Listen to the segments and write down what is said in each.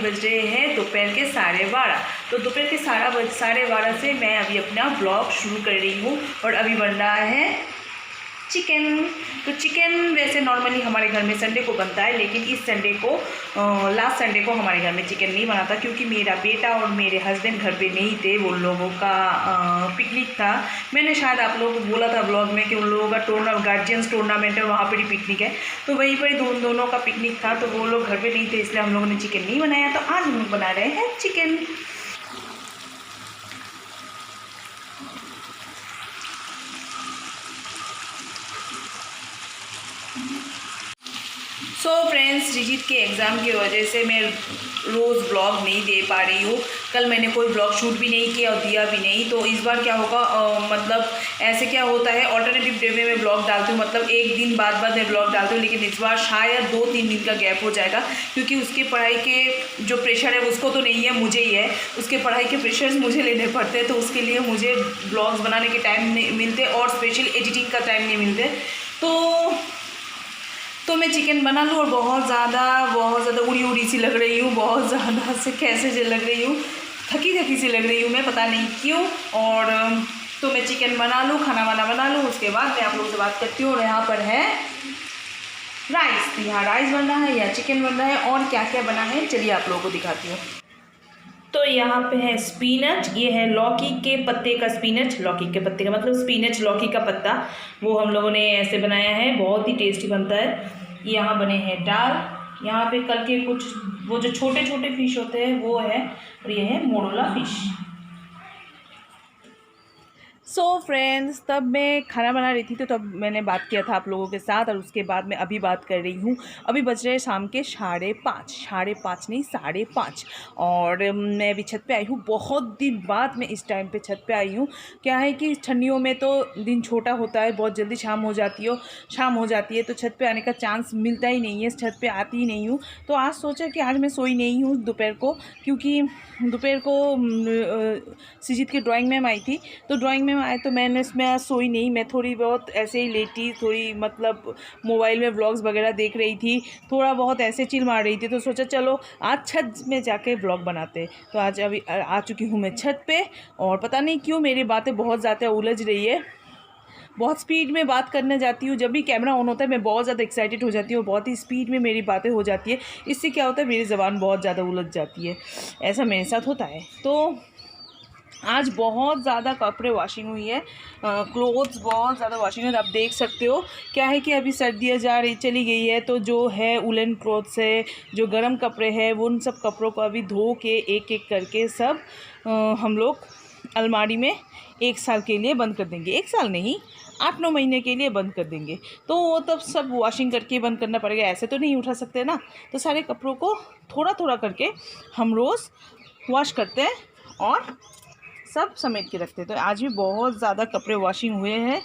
बज रहे हैं दोपहर के 12:30। तो दोपहर के 12:30 से मैं अभी अपना ब्लॉग शुरू कर रही हूँ और अभी बन रहा है चिकन। तो चिकन वैसे नॉर्मली हमारे घर में संडे को बनता है, लेकिन इस संडे को लास्ट संडे को हमारे घर में चिकन नहीं बना था क्योंकि मेरा बेटा और मेरे हस्बैंड घर पे नहीं थे। वो लोगों का पिकनिक था। मैंने शायद आप लोगों को बोला था ब्लॉग में कि उन लोगों का गार्जियंस टूर्नामेंट है, वहाँ पर ही पिकनिक है। तो वहीं पर दोनों का पिकनिक था, तो वो लोग घर पर नहीं थे, इसलिए हम लोगों ने चिकन नहीं बनाया। तो आज हम लोग बना रहे हैं चिकन। सो फ्रेंड्स, रिजित के एग्ज़ाम की वजह से मैं रोज़ ब्लॉग नहीं दे पा रही हूँ। कल मैंने कोई ब्लॉग शूट भी नहीं किया और दिया भी नहीं। तो इस बार क्या होगा, मतलब ऐसे क्या होता है, ऑल्टरनेटिव डे में मैं ब्लॉग डालती हूँ, मतलब एक दिन बाद मैं ब्लॉग डालती हूँ। लेकिन इस बार शायद 2-3 दिन का गैप हो जाएगा क्योंकि उसके पढ़ाई के जो प्रेशर है उसको तो नहीं है, मुझे ही है। उसके पढ़ाई के प्रेशर्स मुझे लेने पड़ते हैं, तो उसके लिए मुझे ब्लॉग्स बनाने के टाइम नहीं मिलते और स्पेशल एडिटिंग का टाइम नहीं मिलते। तो मैं चिकन बना लूँ और बहुत ज़्यादा उड़ी सी लग रही हूँ, बहुत ज़्यादा से कैसे लग रही हूँ, थकी सी लग रही हूँ मैं, पता नहीं क्यों। और तो मैं चिकन बना लूँ, खाना वाना बना लूँ, उसके बाद मैं आप लोगों से बात करती हूँ। और यहाँ पर है राइस, यहाँ राइस बन रहा है या चिकन बन रहा है और क्या क्या बना है चलिए आप लोगों को दिखाती हूँ। तो यहाँ पे है स्पिनच, ये है लौकी के पत्ते का स्पिनच। लौकी के पत्ते का मतलब स्पिनच, लौकी का पत्ता, वो हम लोगों ने ऐसे बनाया है, बहुत ही टेस्टी बनता है। यहाँ बने हैं दाल, यहाँ पे कल के कुछ वो जो छोटे छोटे फिश होते हैं वो है, और ये है मोरोला फिश। सो फ्रेंड्स, तब मैं खाना बना रही थी तो तब मैंने बात किया था आप लोगों के साथ, और उसके बाद मैं अभी बात कर रही हूँ। अभी बज रहे हैं शाम के 5:30 नहीं 5:30, और मैं अभी छत पे आई हूँ। बहुत दिन बाद मैं इस टाइम पे छत पे आई हूँ। क्या है कि ठंडियों में तो दिन छोटा होता है, बहुत जल्दी शाम हो जाती है, तो छत पे आने का चांस मिलता ही नहीं है, छत पे आती ही नहीं हूँ। तो आज सोचा कि आज मैं सोई नहीं हूँ दोपहर को, क्योंकि दोपहर को सृजित की ड्राइंग मैम आई थी। तो ड्राइंग मैम आए तो मैंने इसमें आज सोई नहीं, मैं थोड़ी बहुत ऐसे ही लेटी, थोड़ी मतलब मोबाइल में व्लॉग्स वगैरह देख रही थी, थोड़ा बहुत ऐसे चिल मार रही थी। तो सोचा चलो आज छत में जाके व्लॉग बनाते। तो आज अभी आ चुकी हूँ मैं छत पे, और पता नहीं क्यों मेरी बातें बहुत ज़्यादा उलझ रही है। बहुत स्पीड में बात करने जाती हूँ, जब भी कैमरा ऑन होता है मैं बहुत ज़्यादा एक्साइटेड हो जाती हूँ, बहुत ही स्पीड में मेरी बातें हो जाती है। इससे क्या होता है, मेरी ज़बान बहुत ज़्यादा उलझ जाती है, ऐसा मेरे साथ होता है। तो आज बहुत ज़्यादा कपड़े वॉशिंग हुई है, क्लोथ्स बहुत ज़्यादा वॉशिंग है। आप देख सकते हो क्या है कि अभी सर्दियाँ चली गई है, तो जो है उलन क्लोथ्स है, जो गर्म कपड़े हैं, उन सब कपड़ों को अभी धो के एक एक करके सब हम लोग अलमारी में 1 साल के लिए बंद कर देंगे। 1 साल नहीं, 8-9 महीने के लिए बंद कर देंगे। तो वो तब सब वॉशिंग करके बंद करना पड़ेगा, ऐसे तो नहीं उठा सकते ना। तो सारे कपड़ों को थोड़ा थोड़ा करके हम रोज़ वॉश करते हैं और सब समेट के रखते हैं। तो आज भी बहुत ज़्यादा कपड़े वॉशिंग हुए हैं,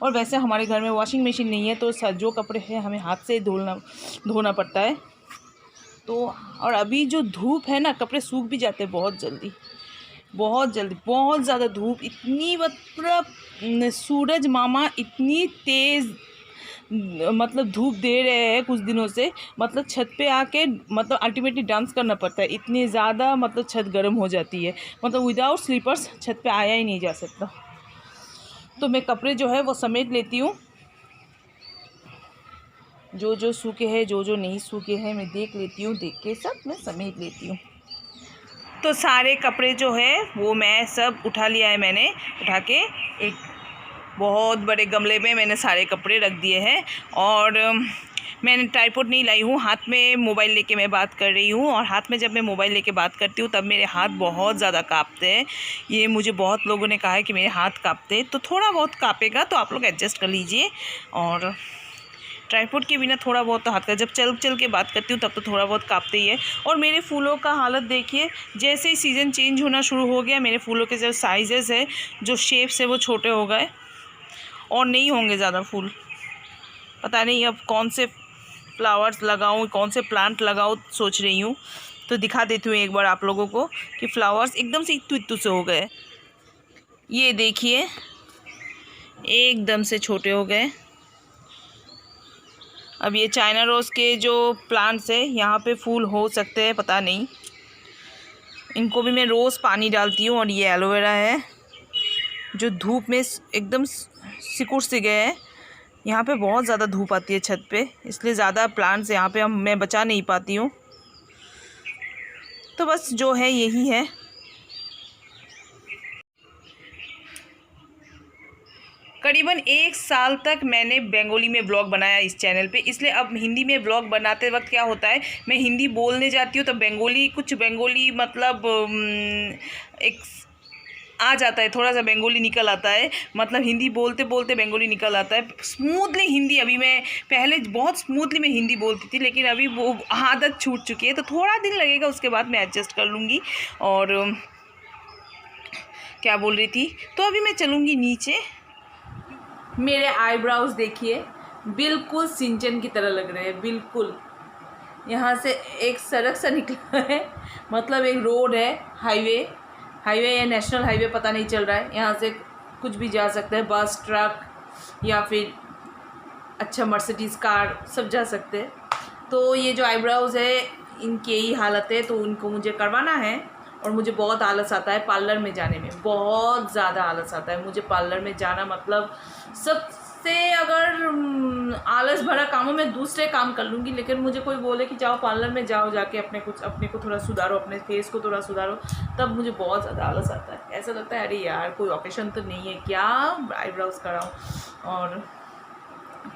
और वैसे हमारे घर में वॉशिंग मशीन नहीं है, तो जो कपड़े हैं हमें हाथ से धोना पड़ता है। तो और अभी जो धूप है ना, कपड़े सूख भी जाते हैं बहुत जल्दी, बहुत ज़्यादा धूप, इतनी मतलब सूरज मामा इतनी तेज़ मतलब धूप दे रहे हैं कुछ दिनों से, मतलब छत पे आके मतलब अल्टीमेटली डांस करना पड़ता है, इतनी ज़्यादा मतलब छत गर्म हो जाती है, मतलब विदाउट स्लीपर्स छत पे आया ही नहीं जा सकता। तो मैं कपड़े जो है वो समेट लेती हूँ, जो सूखे हैं, जो नहीं सूखे हैं मैं देख लेती हूँ, देख के सब मैं समेट लेती हूँ। तो सारे कपड़े जो है वो मैं सब उठा लिया है, मैंने उठा के एक बहुत बड़े गमले में मैंने सारे कपड़े रख दिए हैं। और मैंने ट्राइपॉड नहीं लाई हूँ, हाथ में मोबाइल लेके मैं बात कर रही हूँ, और हाथ में जब मैं मोबाइल लेके बात करती हूँ तब मेरे हाथ बहुत ज़्यादा काँपते हैं। ये मुझे बहुत लोगों ने कहा है कि मेरे हाथ काँपते हैं, तो थोड़ा बहुत काँपेगा, तो आप लोग एडजस्ट कर लीजिए। और ट्राइपॉड के बिना थोड़ा बहुत तो हाथ का, जब चल के बात करती हूँ तब तो थोड़ा बहुत काँपते ही है। और मेरे फूलों का हालत देखिए, जैसे ही सीज़न चेंज होना शुरू हो गया, मेरे फूलों के जो साइज़ेस है, जो शेप्स है, वो छोटे हो गए और नहीं होंगे ज़्यादा फूल। पता नहीं अब कौन से फ्लावर्स लगाऊं, कौन से प्लांट लगाऊं, सोच रही हूँ। तो दिखा देती हूँ एक बार आप लोगों को कि फ्लावर्स एकदम से इत्तू से हो गए। ये देखिए एकदम से छोटे हो गए। अब ये चाइना रोज़ के जो प्लांट्स है, यहाँ पे फूल हो सकते हैं, पता नहीं। इनको भी मैं रोज़ पानी डालती हूँ। और ये एलोवेरा है जो धूप में एकदम सिकुड़ से गए हैं। यहाँ पे बहुत ज़्यादा धूप आती है छत पे, इसलिए ज़्यादा प्लांट्स यहाँ पे मैं बचा नहीं पाती हूँ। तो बस जो है यही है। करीबन 1 साल तक मैंने बंगाली में ब्लॉग बनाया इस चैनल पे, इसलिए अब हिंदी में ब्लॉग बनाते वक्त क्या होता है, मैं हिंदी बोलने जाती हूँ तो बंगाली मतलब एक आ जाता है, थोड़ा सा बंगाली निकल आता है। मतलब हिंदी बोलते बोलते बंगाली निकल आता है स्मूथली हिंदी। अभी मैं पहले बहुत स्मूथली मैं हिंदी बोलती थी, लेकिन अभी वो आदत छूट चुकी है, तो थोड़ा दिन लगेगा, उसके बाद मैं एडजस्ट कर लूँगी। और क्या बोल रही थी, तो अभी मैं चलूँगी नीचे। मेरे आईब्राउज देखिए, बिल्कुल सिंचन की तरह लग रहे हैं, बिल्कुल। यहाँ से एक सड़क सा निकला है, मतलब एक रोड है, हाईवे या नेशनल हाईवे पता नहीं चल रहा है। यहाँ से कुछ भी जा सकते हैं, बस, ट्रक या फिर अच्छा मर्सिडीज़ कार, सब जा सकते हैं। तो ये जो आईब्राउज़ है इनकी यही हालत है, तो उनको मुझे करवाना है। और मुझे बहुत आलस आता है पार्लर में जाने में, बहुत ज़्यादा आलस आता है मुझे पार्लर में जाना। मतलब सबसे अगर आलस भरा कामों में दूसरे काम कर लूँगी, लेकिन मुझे कोई बोले कि जाओ पार्लर में जाओ, जाके अपने को थोड़ा सुधारो, अपने फेस को थोड़ा सुधारो, तब मुझे बहुत ज़्यादा आलस आता है। ऐसा लगता है अरे यार कोई ओकेशन तो नहीं है क्या आईब्राउज़ कराऊँ, और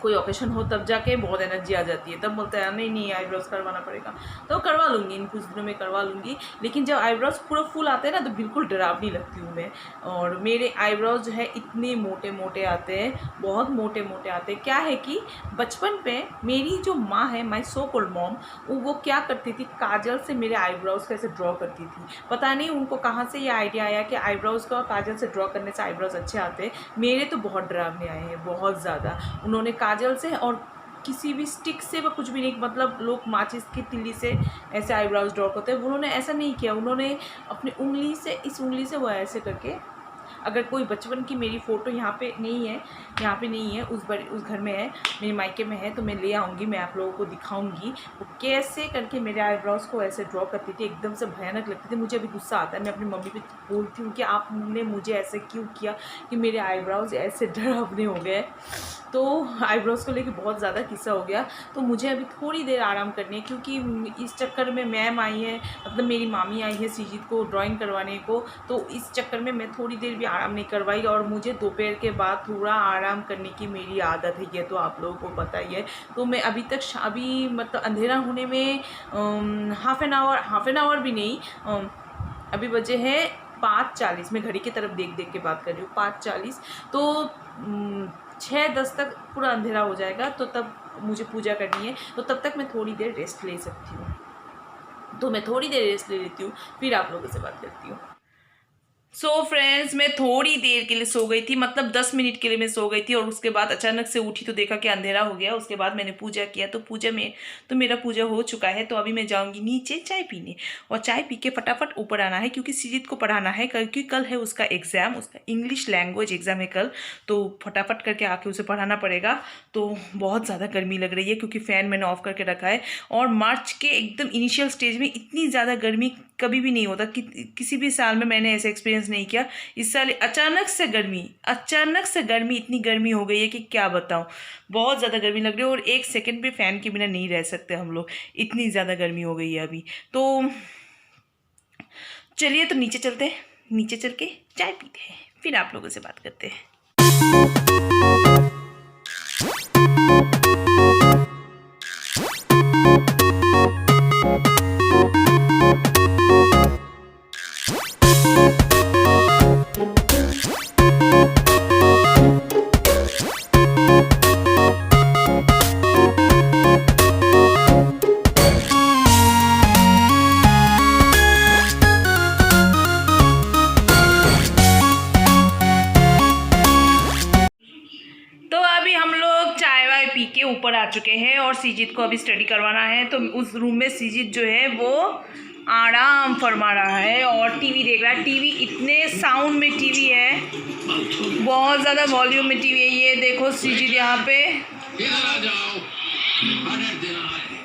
कोई ओकेशन हो तब जाके बहुत एनर्जी आ जाती है, तब बोलते हैं नहीं आईब्रोज करवाना पड़ेगा। तो करवा लूँगी, इन कुछ दिनों में करवा लूँगी। लेकिन जब आईब्रोज पूरा फुल आते हैं ना, तो बिल्कुल डरावनी लगती हूँ मैं। और मेरे आईब्रोज जो है इतने मोटे मोटे आते हैं, बहुत मोटे मोटे आते हैं। क्या है कि बचपन पे मेरी जो माँ है, माई सो कॉल्ड मॉम, वो क्या करती थी, काजल से मेरे आईब्रोज को ऐसे ड्रॉ करती थी। पता नहीं उनको कहाँ से ये आइडिया आया कि आईब्रोज को काजल से ड्रॉ करने से आईब्रोज अच्छे आते हैं। मेरे तो बहुत डरावने आए हैं, बहुत ज़्यादा। उन्होंने काजल से और किसी भी स्टिक से व कुछ भी नहीं, मतलब लोग माचिस की तिल्ली से ऐसे आईब्राउज ड्रॉ करते हैं, उन्होंने ऐसा नहीं किया। उन्होंने अपनी उंगली से, इस उंगली से वो ऐसे करके, अगर कोई बचपन की मेरी फ़ोटो यहाँ पे नहीं है, उस घर में है, मेरे मायके में है, तो मैं ले आऊँगी, मैं आप लोगों को दिखाऊंगी वो कैसे करके मेरे आईब्रोज को ऐसे ड्रॉ करती थी। एकदम से भयानक लगती थी। मुझे अभी गुस्सा आता है, मैं अपनी मम्मी पे बोलती हूँ कि आपने मुझे ऐसे क्यों किया कि मेरे आईब्रोज ऐसे डरावने हो गए। तो आईब्रोज को लेके बहुत ज़्यादा किस्सा हो गया। तो मुझे अभी थोड़ी देर आराम करनी है, क्योंकि इस चक्कर में मैम आई है, मतलब मेरी मामी आई है सीजीत को ड्राइंग करवाने को, तो इस चक्कर में मैं थोड़ी देर भी आराम नहीं करवाई। और मुझे दोपहर के बाद थोड़ा आराम करने की मेरी आदत है, ये तो आप लोगों को पता ही है। तो मैं अभी मतलब अंधेरा होने में हाफ एन आवर भी नहीं, अभी बजे हैं 5:40। मैं घड़ी की तरफ देख के बात कर रही हूँ, 5:40। तो 6:10 तक पूरा अंधेरा हो जाएगा, तो तब मुझे पूजा करनी है, तो तब तक मैं थोड़ी देर रेस्ट ले सकती हूँ। तो मैं थोड़ी देर रेस्ट ले लेती हूँ, फिर आप लोगों से बात करती हूँ। सो फ्रेंड्स, मैं थोड़ी देर के लिए सो गई थी, मतलब 10 मिनट के लिए मैं सो गई थी। और उसके बाद अचानक से उठी तो देखा कि अंधेरा हो गया। उसके बाद मैंने पूजा किया, तो पूजा में तो मेरा पूजा हो चुका है। तो अभी मैं जाऊंगी नीचे चाय पीने, और चाय पी के फटाफट ऊपर आना है, क्योंकि सीजीत को पढ़ाना है, क्योंकि कल है उसका एग्ज़ाम, उसका इंग्लिश लैंग्वेज एग्ज़ाम है कल। तो फटाफट करके आके उसे पढ़ाना पड़ेगा। तो बहुत ज़्यादा गर्मी लग रही है, क्योंकि फ़ैन मैंने ऑफ़ करके रखा है। और मार्च के एकदम इनिशियल स्टेज में इतनी ज़्यादा गर्मी कभी भी नहीं होता, किसी भी साल में मैंने ऐसे एक्सपीरियंस नहीं किया। इस साल अचानक से गर्मी इतनी गर्मी हो गई है कि क्या बताऊं। बहुत ज़्यादा गर्मी लग रही है, और 1 सेकंड भी फ़ैन के बिना नहीं रह सकते हम लोग, इतनी ज़्यादा गर्मी हो गई है अभी। तो चलिए, तो नीचे चलते हैं, नीचे चल के चाय पीते हैं, फिर आप लोगों से बात करते हैं। के ऊपर आ चुके हैं, और सीजीत को अभी स्टडी करवाना है। तो उस रूम में सीजीत जो है वो आराम फरमा रहा है और टीवी देख रहा है। टीवी इतने साउंड में टीवी है, बहुत ज़्यादा वॉल्यूम में टीवी है। ये देखो सीजीत यहाँ पे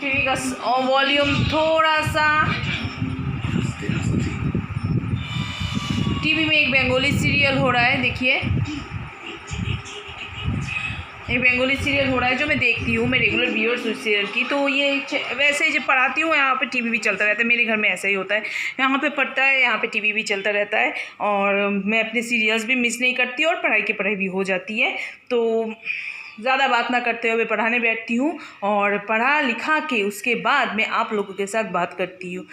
टीवी का वॉल्यूम थोड़ा सा टीवी में एक बंगाली सीरियल हो रहा है, देखिए एक बंगाली सीरियल हो रहा है जो मैं देखती हूँ, मैं रेगुलर व्यूअर्स उस सीरियल की। तो ये वैसे जब पढ़ाती हूँ यहाँ पे टीवी भी चलता रहता है, मेरे घर में ऐसा ही होता है, यहाँ पे पढ़ता है, यहाँ पे टीवी भी चलता रहता है, और मैं अपने सीरियल्स भी मिस नहीं करती और पढ़ाई की पढ़ाई भी हो जाती है। तो ज़्यादा बात ना करते हुए पढ़ाने बैठती हूँ, और पढ़ा लिखा के उसके बाद मैं आप लोगों के साथ बात करती हूँ।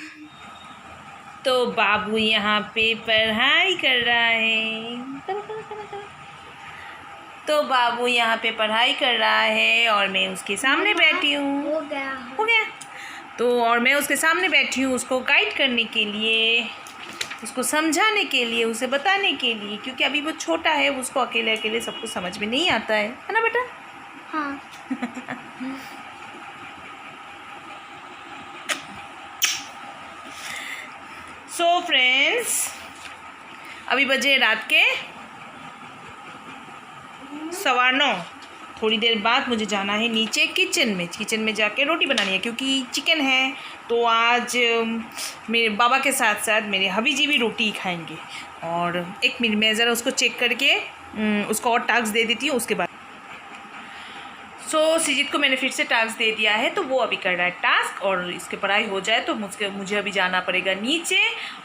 तो बाबू यहाँ पे पढ़ाई कर रहा है, तो बाबू यहाँ पे पढ़ाई कर रहा है और मैं उसके सामने बैठी हूँ। हो गया। तो और मैं उसके सामने बैठी हूँ उसको गाइड करने के लिए, उसको समझाने के लिए, उसे बताने के लिए, क्योंकि अभी वो छोटा है, उसको अकेले अकेले सब कुछ समझ में नहीं आता है ना बेटा? हाँ। सो फ्रेंड्स, अभी बजे रात के 9:15। थोड़ी देर बाद मुझे जाना है नीचे किचन में जाके रोटी बनानी है, क्योंकि चिकन है। तो आज मेरे बाबा के साथ साथ मेरे हबी जी भी रोटी खाएंगे। और एक मिनट मैं ज़रा उसको चेक करके उसको और टास्क दे देती हूँ उसके बाद। सो सिजित को मैंने फिर से टास्क दे दिया है, तो वो अभी कर रहा है टास्क, और इसके पढ़ाई हो जाए तो मुझे अभी जाना पड़ेगा नीचे।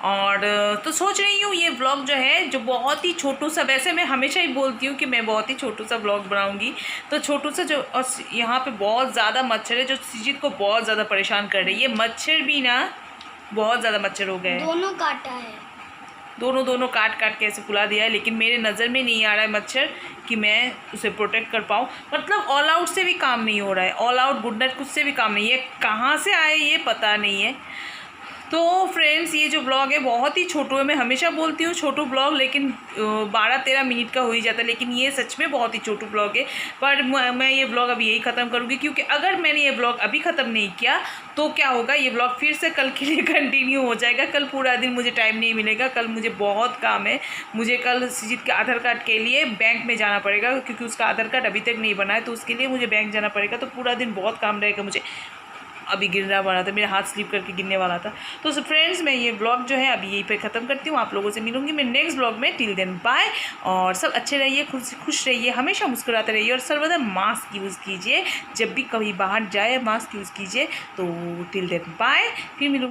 और तो सोच रही हूँ ये व्लॉग जो है, जो बहुत ही छोटू सा, वैसे मैं हमेशा ही बोलती हूँ कि मैं बहुत ही छोटू सा व्लॉग बनाऊँगी, तो छोटू सा जो, और यहाँ पे बहुत ज़्यादा मच्छर है जो सिजित को बहुत ज़्यादा परेशान कर रही है। मच्छर भी ना बहुत ज़्यादा मच्छर हो गए, दोनों काटा है, दोनों काट के ऐसे फुला दिया है, लेकिन मेरे नज़र में नहीं आ रहा है मच्छर कि मैं उसे प्रोटेक्ट कर पाऊँ। मतलब ऑल आउट से भी काम नहीं हो रहा है, ऑल आउट गुड नाइट कुछ से भी काम नहीं है, कहाँ से आए ये पता नहीं है। तो फ्रेंड्स, ये जो ब्लॉग है बहुत ही छोटू है, मैं हमेशा बोलती हूँ छोटू ब्लॉग, लेकिन 12-13 मिनट का हो ही जाता है, लेकिन ये सच में बहुत ही छोटू ब्लॉग है। पर मैं ये ब्लॉग अभी यही ख़त्म करूँगी, क्योंकि अगर मैंने ये ब्लॉग अभी ख़त्म नहीं किया तो क्या होगा, ये ब्लॉग फिर से कल के लिए कंटिन्यू हो जाएगा। कल पूरा दिन मुझे टाइम नहीं मिलेगा, कल मुझे बहुत काम है। मुझे कल सिजित के आधार कार्ड के लिए बैंक में जाना पड़ेगा, क्योंकि उसका आधार कार्ड अभी तक नहीं बना है, तो उसके लिए मुझे बैंक जाना पड़ेगा। तो पूरा दिन बहुत काम रहेगा मुझे। अभी गिरना वाला था, मेरा हाथ स्लिप करके गिरने वाला था। तो फ्रेंड्स, मैं ये ब्लॉग जो है अभी यहीं पे ख़त्म करती हूँ। आप लोगों से मिलूंगी मैं नेक्स्ट ब्लॉग में। टिल देन बाय, और सब अच्छे रहिए, खुश रहिए, हमेशा मुस्कुराते रहिए, और सर्वदा मास्क यूज़ कीजिए। जब भी कभी बाहर जाए मास्क यूज़ कीजिए। तो टिल देन बाय, फिर मिलूँगी।